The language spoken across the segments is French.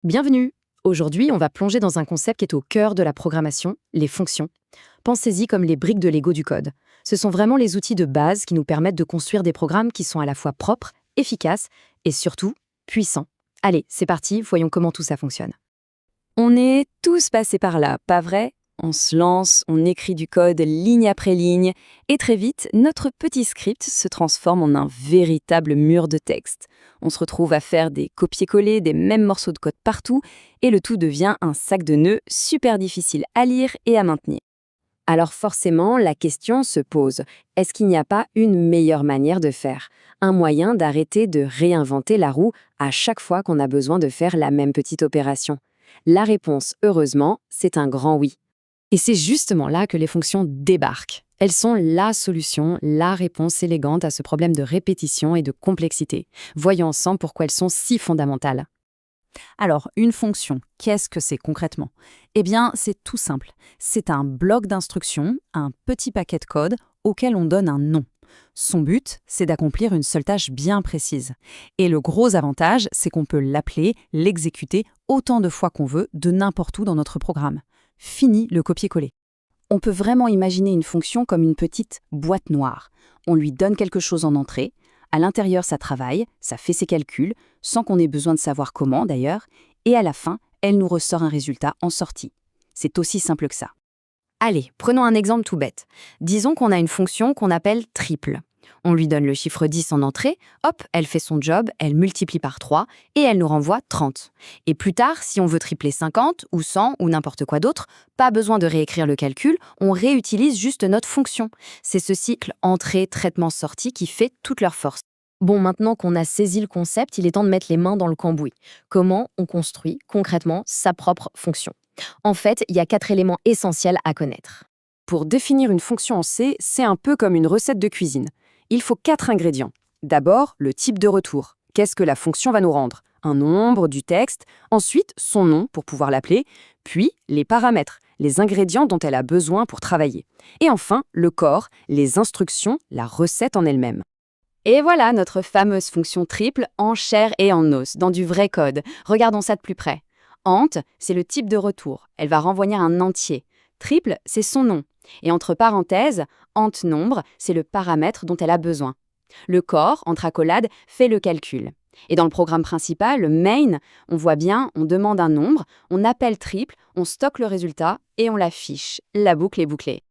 Bienvenue! Aujourd'hui, on va plonger dans un concept qui est au cœur de la programmation, les fonctions. Pensez-y comme les briques de Lego du code. Ce sont vraiment les outils de base qui nous permettent de construire des programmes qui sont à la fois propres, efficaces et surtout puissants. Allez, c'est parti, voyons comment tout ça fonctionne. On est tous passés par là, pas vrai? On se lance, on écrit du code ligne après ligne, et très vite, notre petit script se transforme en un véritable mur de texte. On se retrouve à faire des copier-coller des mêmes morceaux de code partout, et le tout devient un sac de nœuds super difficile à lire et à maintenir. Alors forcément, la question se pose, est-ce qu'il n'y a pas une meilleure manière de faire? Un moyen d'arrêter de réinventer la roue à chaque fois qu'on a besoin de faire la même petite opération? La réponse, heureusement, c'est un grand oui. Et c'est justement là que les fonctions débarquent. Elles sont la solution, la réponse élégante à ce problème de répétition et de complexité. Voyons ensemble pourquoi elles sont si fondamentales. Alors, une fonction, qu'est-ce que c'est concrètement? Eh bien, c'est tout simple. C'est un bloc d'instructions, un petit paquet de code auquel on donne un nom. Son but, c'est d'accomplir une seule tâche bien précise. Et le gros avantage, c'est qu'on peut l'appeler, l'exécuter autant de fois qu'on veut, de n'importe où dans notre programme. Fini le copier-coller. On peut vraiment imaginer une fonction comme une petite boîte noire. On lui donne quelque chose en entrée. À l'intérieur, ça travaille, ça fait ses calculs, sans qu'on ait besoin de savoir comment d'ailleurs, et à la fin, elle nous ressort un résultat en sortie. C'est aussi simple que ça. Allez, prenons un exemple tout bête. Disons qu'on a une fonction qu'on appelle triple. On lui donne le chiffre 10 en entrée, hop, elle fait son job, elle multiplie par 3 et elle nous renvoie 30. Et plus tard, si on veut tripler 50 ou 100 ou n'importe quoi d'autre, pas besoin de réécrire le calcul, on réutilise juste notre fonction. C'est ce cycle entrée-traitement-sortie qui fait toute leur force. Bon, maintenant qu'on a saisi le concept, il est temps de mettre les mains dans le cambouis. Comment on construit concrètement sa propre fonction? En fait, il y a 4 éléments essentiels à connaître. Pour définir une fonction en C, c'est un peu comme une recette de cuisine. Il faut 4 ingrédients. D'abord, le type de retour. Qu'est-ce que la fonction va nous rendre? Un nombre, du texte, ensuite son nom pour pouvoir l'appeler, puis les paramètres, les ingrédients dont elle a besoin pour travailler. Et enfin, le corps, les instructions, la recette en elle-même. Et voilà notre fameuse fonction triple en chair et en os, dans du vrai code. Regardons ça de plus près. Ant, c'est le type de retour. Elle va renvoyer un entier. Triple, c'est son nom. Et entre parenthèses, ant nombre, c'est le paramètre dont elle a besoin. Le corps, entre accolades, fait le calcul. Et dans le programme principal, le main, on voit bien, on demande un nombre, on appelle triple, on stocke le résultat et on l'affiche. La boucle est bouclée.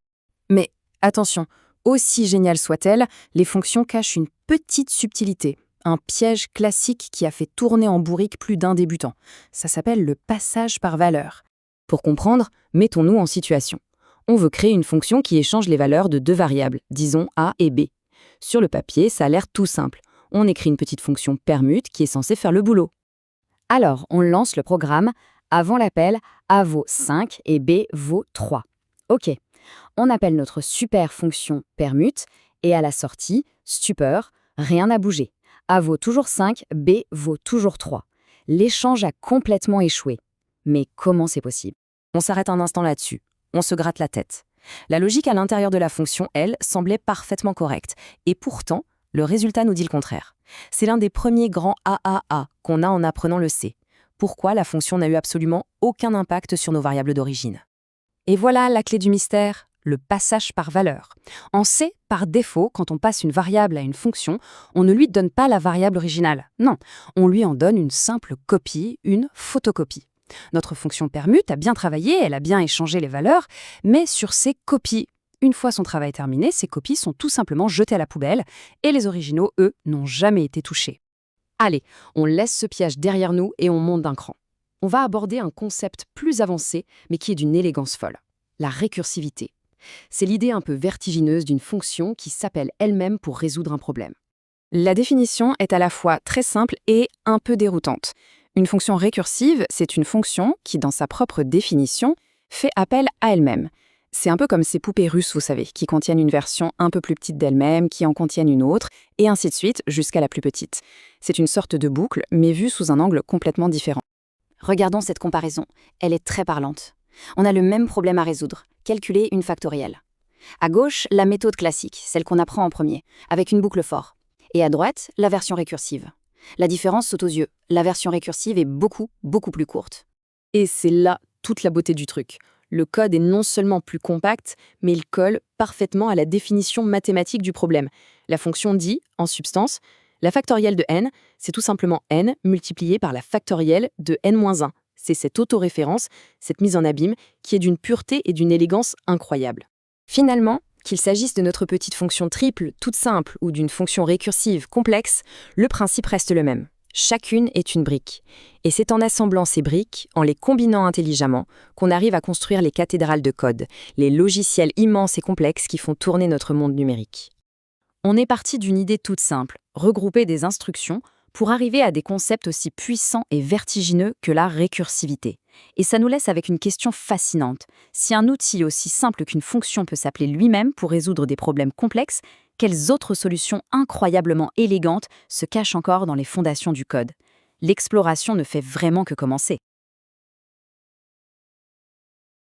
Mais attention, aussi géniale soit-elle, les fonctions cachent une petite subtilité, un piège classique qui a fait tourner en bourrique plus d'un débutant. Ça s'appelle le passage par valeur. Pour comprendre, mettons-nous en situation. On veut créer une fonction qui échange les valeurs de deux variables, disons A et B. Sur le papier, ça a l'air tout simple. On écrit une petite fonction permute qui est censée faire le boulot. Alors, on lance le programme. Avant l'appel, A vaut 5 et B vaut 3. OK. On appelle notre super fonction permute et à la sortie, stupeur, rien n'a bougé. A vaut toujours 5, B vaut toujours 3. L'échange a complètement échoué. Mais comment c'est possible? On s'arrête un instant là-dessus. On se gratte la tête. La logique à l'intérieur de la fonction, elle, semblait parfaitement correcte. Et pourtant, le résultat nous dit le contraire. C'est l'un des premiers grands AAA qu'on a en apprenant le C. Pourquoi la fonction n'a eu absolument aucun impact sur nos variables d'origine? Et voilà la clé du mystère, le passage par valeur. En C, par défaut, quand on passe une variable à une fonction, on ne lui donne pas la variable originale. Non, on lui en donne une simple copie, une photocopie. Notre fonction permute a bien travaillé, elle a bien échangé les valeurs, mais sur ces copies. Une fois son travail terminé, ces copies sont tout simplement jetées à la poubelle et les originaux, eux, n'ont jamais été touchés. Allez, on laisse ce piège derrière nous et on monte d'un cran. On va aborder un concept plus avancé, mais qui est d'une élégance folle. La récursivité. C'est l'idée un peu vertigineuse d'une fonction qui s'appelle elle-même pour résoudre un problème. La définition est à la fois très simple et un peu déroutante. Une fonction récursive, c'est une fonction qui, dans sa propre définition, fait appel à elle-même. C'est un peu comme ces poupées russes, vous savez, qui contiennent une version un peu plus petite d'elles-mêmes, qui en contiennent une autre, et ainsi de suite, jusqu'à la plus petite. C'est une sorte de boucle, mais vue sous un angle complètement différent. Regardons cette comparaison. Elle est très parlante. On a le même problème à résoudre, calculer une factorielle. À gauche, la méthode classique, celle qu'on apprend en premier, avec une boucle for. Et à droite, la version récursive. La différence saute aux yeux. La version récursive est beaucoup, beaucoup plus courte. Et c'est là toute la beauté du truc. Le code est non seulement plus compact, mais il colle parfaitement à la définition mathématique du problème. La fonction dit, en substance, la factorielle de n, c'est tout simplement n multiplié par la factorielle de n-1. C'est cette autoréférence, cette mise en abîme, qui est d'une pureté et d'une élégance incroyables. Finalement, qu'il s'agisse de notre petite fonction triple, toute simple, ou d'une fonction récursive complexe, le principe reste le même. Chacune est une brique. Et c'est en assemblant ces briques, en les combinant intelligemment, qu'on arrive à construire les cathédrales de code, les logiciels immenses et complexes qui font tourner notre monde numérique. On est parti d'une idée toute simple, regrouper des instructions pour arriver à des concepts aussi puissants et vertigineux que la récursivité. Et ça nous laisse avec une question fascinante. Si un outil aussi simple qu'une fonction peut s'appeler lui-même pour résoudre des problèmes complexes, quelles autres solutions incroyablement élégantes se cachent encore dans les fondations du code? L'exploration ne fait vraiment que commencer.